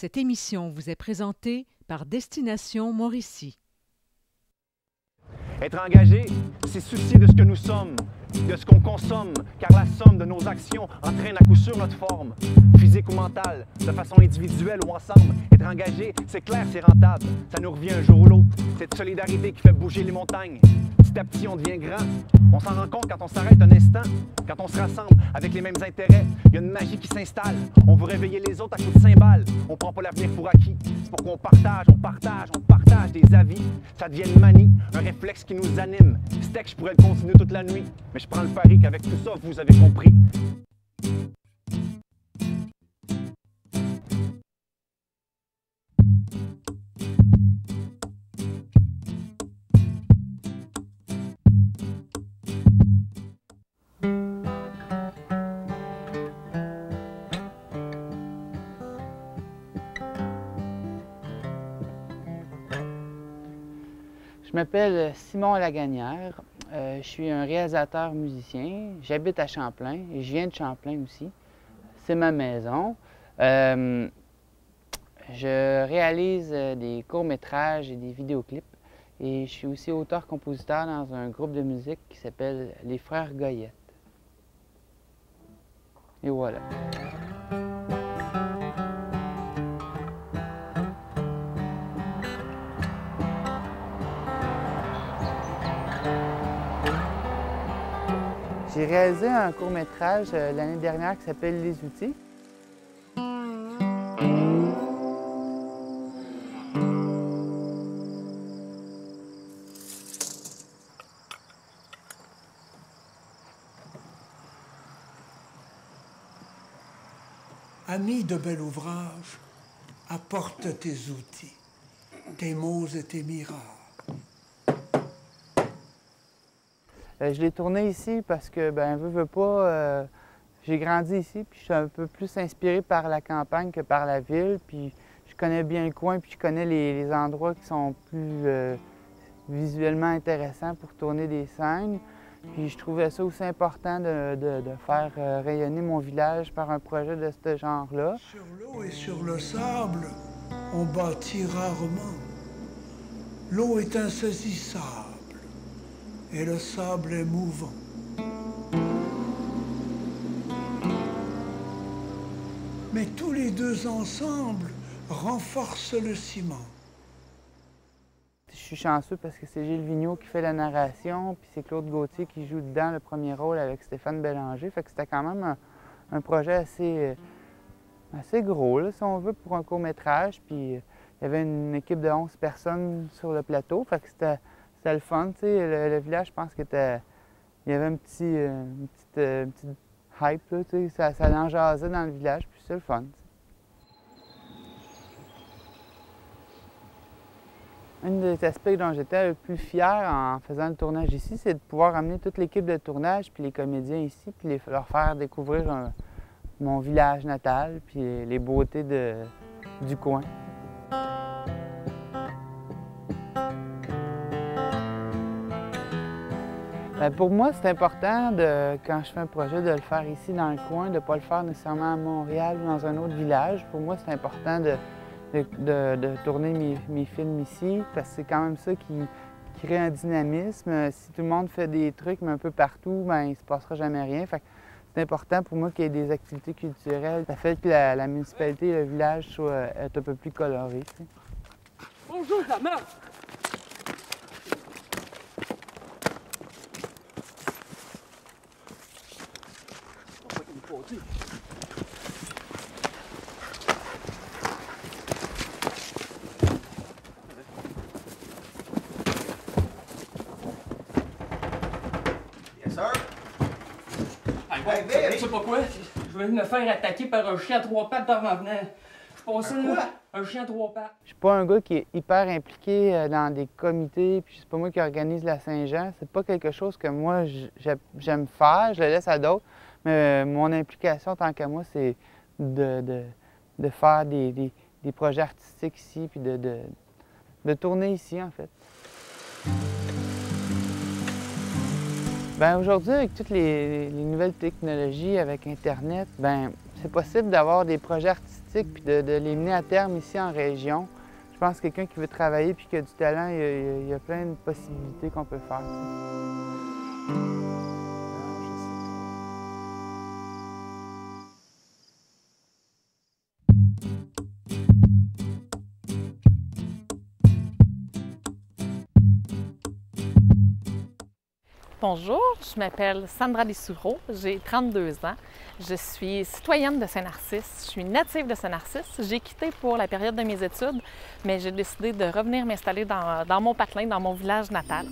Cette émission vous est présentée par Destination Mauricie. Être engagé, c'est soucier de ce que nous sommes, de ce qu'on consomme, car la somme de nos actions entraîne à coup sûr notre forme, physique ou mentale, de façon individuelle ou ensemble. Être engagé, c'est clair, c'est rentable, ça nous revient un jour ou l'autre. Cette solidarité qui fait bouger les montagnes. Petit à petit, on devient grand. On s'en rend compte quand on s'arrête un instant, quand on se rassemble avec les mêmes intérêts. Il y a une magie qui s'installe. On veut réveiller les autres à coups de cymbales. On prend pas l'avenir pour acquis. C'est pourquoi on partage des avis. Ça devient une manie, un réflexe qui nous anime. Steak, je pourrais le continuer toute la nuit, mais je prends le pari qu'avec tout ça, vous avez compris. Je m'appelle Simon Lagagnère, je suis un réalisateur musicien, j'habite à Champlain et je viens de Champlain aussi. C'est ma maison. Je réalise des courts-métrages et des vidéoclips et je suis aussi auteur-compositeur dans un groupe de musique qui s'appelle Les Frères Goyette. Et voilà. J'ai réalisé un court-métrage l'année dernière qui s'appelle Les Outils. Ami de bel ouvrage, apporte tes outils, tes mots et tes miracles. Je l'ai tourné ici parce que, veux pas, j'ai grandi ici, puis je suis un peu plus inspiré par la campagne que par la ville, puis je connais bien le coin, puis je connais les endroits qui sont plus visuellement intéressants pour tourner des scènes. Puis je trouvais ça aussi important de faire rayonner mon village par un projet de ce genre-là. Sur l'eau et sur le sable, on bâtit rarement. L'eau est insaisissable. Et le sable est mouvant. Mais tous les deux ensemble renforcent le ciment. Je suis chanceux parce que c'est Gilles Vigneault qui fait la narration, puis c'est Claude Gauthier qui joue dedans le premier rôle avec Stéphane Bélanger. Fait que c'était quand même un projet assez gros, là, si on veut, pour un court-métrage. Puis il y avait une équipe de 11 personnes sur le plateau, fait que c'était le fun, tu sais. Le village, je pense qu'il y avait une petite hype, là, tu sais. Ça en jasait dans le village, puis c'est le fun, t'sais. Un des aspects dont j'étais le plus fier en faisant le tournage ici, c'est de pouvoir amener toute l'équipe de tournage, puis les comédiens ici, puis leur faire découvrir mon village natal, puis les beautés du coin. Pour moi, c'est important, quand je fais un projet, de le faire ici dans le coin, de ne pas le faire nécessairement à Montréal ou dans un autre village. Pour moi, c'est important de tourner mes films ici, parce que c'est quand même ça qui crée un dynamisme. Si tout le monde fait des trucs, mais un peu partout, il ne se passera jamais rien. C'est important pour moi qu'il y ait des activités culturelles. Ça fait que la municipalité et le village soient un peu plus colorés. T'sais. Bonjour, ça marche! Yes, sir. Je sais pas quoi. Je vais me faire attaquer par un chien à trois pattes en m'en venant. Je passais là, un chien à trois pattes. Je suis pas un gars qui est hyper impliqué dans des comités, puis c'est pas moi qui organise la Saint-Jean. C'est pas quelque chose que moi j'aime faire, je le laisse à d'autres. Mais mon implication, tant qu'à moi, c'est de faire des projets artistiques ici, puis de tourner ici, en fait. Aujourd'hui, avec toutes les nouvelles technologies, avec Internet, c'est possible d'avoir des projets artistiques puis de les mener à terme ici en région. Je pense que quelqu'un qui veut travailler puis qui a du talent, il y a plein de possibilités qu'on peut faire. Bonjour, je m'appelle Sandra Dessoureau, j'ai 32 ans. Je suis citoyenne de Saint-Narcisse, je suis native de Saint-Narcisse. J'ai quitté pour la période de mes études, mais j'ai décidé de revenir m'installer dans mon patelin, dans mon village natal.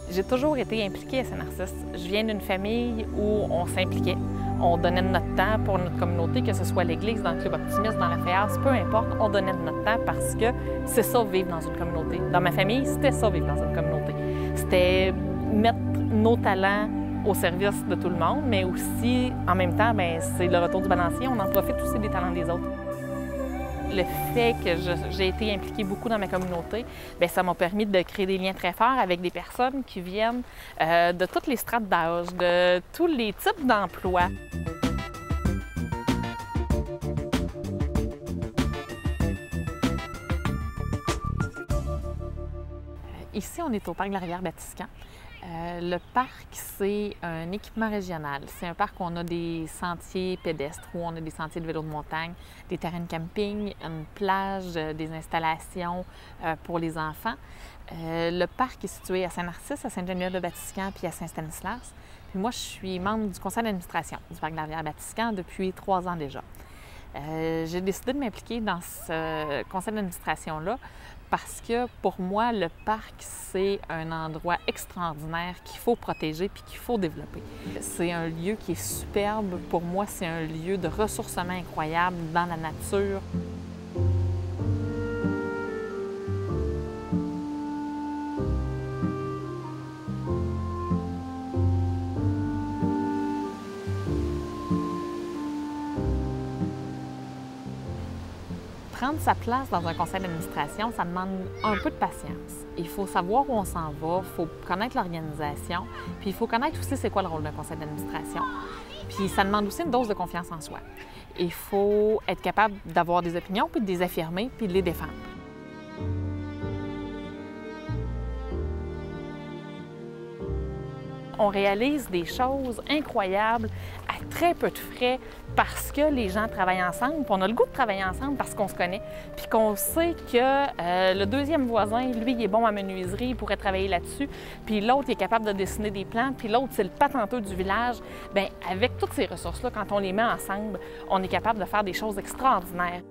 J'ai toujours été impliquée à Saint-Narcisse. Je viens d'une famille où on s'impliquait. On donnait de notre temps pour notre communauté, que ce soit l'Église, dans le Club Optimiste, dans la FEAS, peu importe, on donnait de notre temps parce que c'est ça, vivre dans une communauté. Dans ma famille, c'était ça, vivre dans une communauté. C'était mettre nos talents au service de tout le monde, mais aussi, en même temps, c'est le retour du balancier. On en profite aussi des talents des autres. Le fait que j'ai été impliquée beaucoup dans ma communauté, ça m'a permis de créer des liens très forts avec des personnes qui viennent de toutes les strates d'âge, de tous les types d'emplois. Ici, on est au parc de la Rivière-Batiscan. Le parc, c'est un équipement régional. C'est un parc où on a des sentiers pédestres, où on a des sentiers de vélo de montagne, des terrains de camping, une plage, des installations pour les enfants. Le parc est situé à Saint-Narcisse, à Sainte-Geneviève-de-Batiscan puis à Saint-Stanislas. Puis moi, je suis membre du conseil d'administration du parc de la Rivière-Batiscan depuis 3 ans déjà. J'ai décidé de m'impliquer dans ce conseil d'administration-là parce que pour moi, le parc, c'est un endroit extraordinaire qu'il faut protéger puis qu'il faut développer. C'est un lieu qui est superbe. Pour moi, c'est un lieu de ressourcement incroyable dans la nature. Prendre sa place dans un conseil d'administration, ça demande un peu de patience. Il faut savoir où on s'en va, il faut connaître l'organisation, puis il faut connaître aussi c'est quoi le rôle d'un conseil d'administration. Puis ça demande aussi une dose de confiance en soi. Il faut être capable d'avoir des opinions, puis de les affirmer, puis de les défendre. On réalise des choses incroyables à très peu de frais parce que les gens travaillent ensemble, puis on a le goût de travailler ensemble parce qu'on se connaît, puis qu'on sait que le deuxième voisin, lui, il est bon à menuiserie, il pourrait travailler là-dessus, puis l'autre, il est capable de dessiner des plans, puis l'autre, c'est le patenteux du village. Bien, avec toutes ces ressources-là, quand on les met ensemble, on est capable de faire des choses extraordinaires.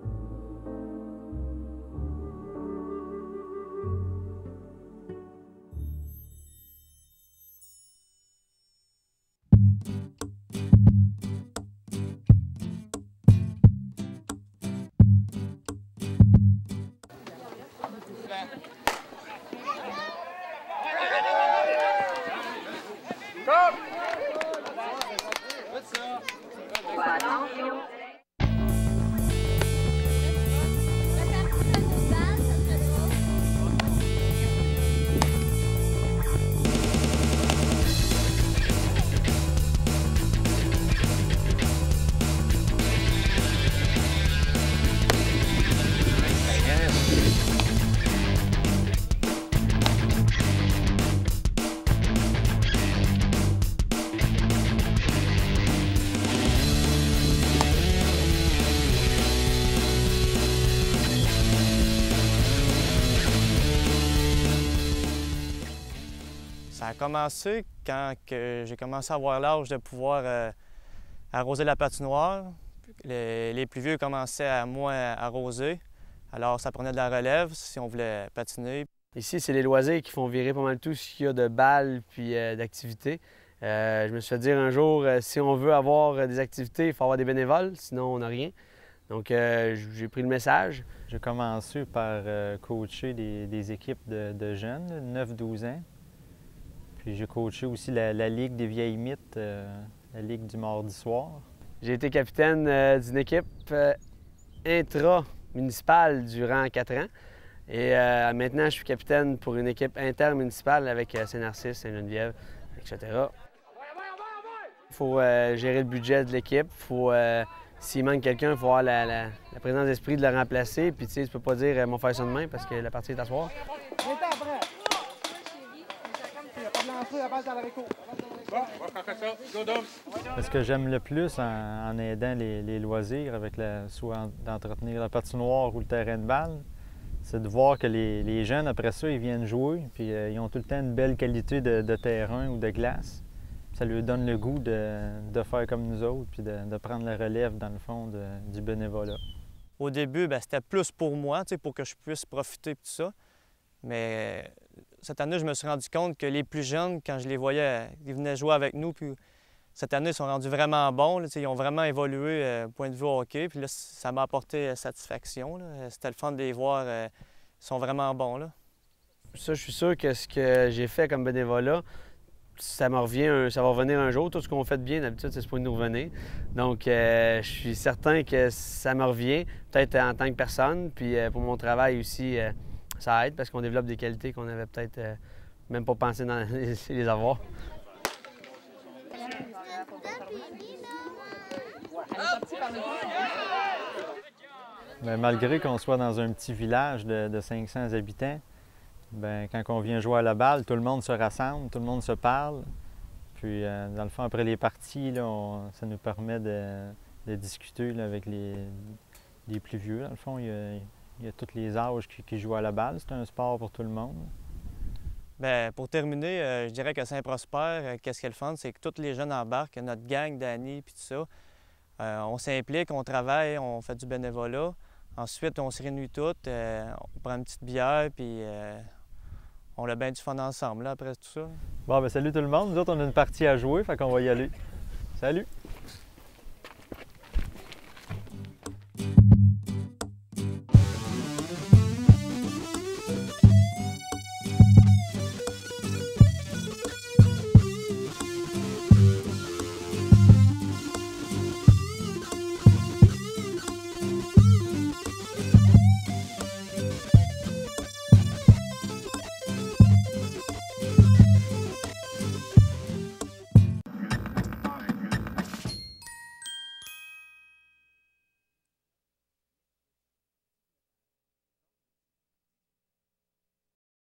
Ça a commencé quand j'ai commencé à avoir l'âge de pouvoir arroser la patinoire. Les plus vieux commençaient à moins arroser, alors ça prenait de la relève si on voulait patiner. Ici, c'est les loisirs qui font virer pas mal tout ce qu'il y a de balles puis d'activités. Je me suis fait dire un jour, si on veut avoir des activités, il faut avoir des bénévoles, sinon on n'a rien. Donc, j'ai pris le message. J'ai commencé par coacher des équipes de jeunes, 9-12 ans. Puis j'ai coaché aussi la Ligue des vieilles mythes, la Ligue du mardi soir. J'ai été capitaine d'une équipe intra-municipale durant 4 ans. Et maintenant, je suis capitaine pour une équipe intermunicipale avec Saint-Narcisse, Sainte-Geneviève, etc. Il faut gérer le budget de l'équipe. S'il manque quelqu'un, il faut avoir la présence d'esprit de le remplacer. Puis, tu sais, tu peux pas dire m'on fait ça demain parce que la partie est à soir. Ce que j'aime le plus en aidant les loisirs, soit d'entretenir la patinoire ou le terrain de balle, c'est de voir que les jeunes, après ça, ils viennent jouer, puis ils ont tout le temps une belle qualité de terrain ou de glace. Ça leur donne le goût de faire comme nous autres, puis de prendre la relève, dans le fond, du bénévolat. Au début, c'était plus pour moi, pour que je puisse profiter de tout ça. Mais cette année, je me suis rendu compte que les plus jeunes, quand je les voyais, ils venaient jouer avec nous. Puis cette année, ils sont rendus vraiment bons. Là, ils ont vraiment évolué point de vue hockey. Puis là, ça m'a apporté satisfaction. C'était le fun de les voir. Ils sont vraiment bons. Là. Ça, je suis sûr que ce que j'ai fait comme bénévolat, ça va revenir un jour. Tout ce qu'on fait de bien, d'habitude, c'est pour nous revenir. Donc, je suis certain que ça me revient, peut-être en tant que personne. Puis pour mon travail aussi, ça aide parce qu'on développe des qualités qu'on n'avait peut-être même pas pensé les avoir. Bien, malgré qu'on soit dans un petit village de 500 habitants, bien, quand on vient jouer à la balle, tout le monde se rassemble, tout le monde se parle. Puis, dans le fond, après les parties, là, ça nous permet de discuter là, avec les plus vieux. Dans le fond, il y a tous les âges qui jouent à la balle. C'est un sport pour tout le monde. Bien, pour terminer, je dirais que Saint-Prosper, qu'est-ce qui est le fun, c'est que tous les jeunes embarquent, notre gang d'amis puis tout ça. On s'implique, on travaille, on fait du bénévolat. Ensuite, on se réunit toutes, on prend une petite bière, puis on a bien du fun ensemble là, après tout ça. Bon, bien, salut tout le monde. Nous autres, on a une partie à jouer, fait qu'on va y aller. Salut!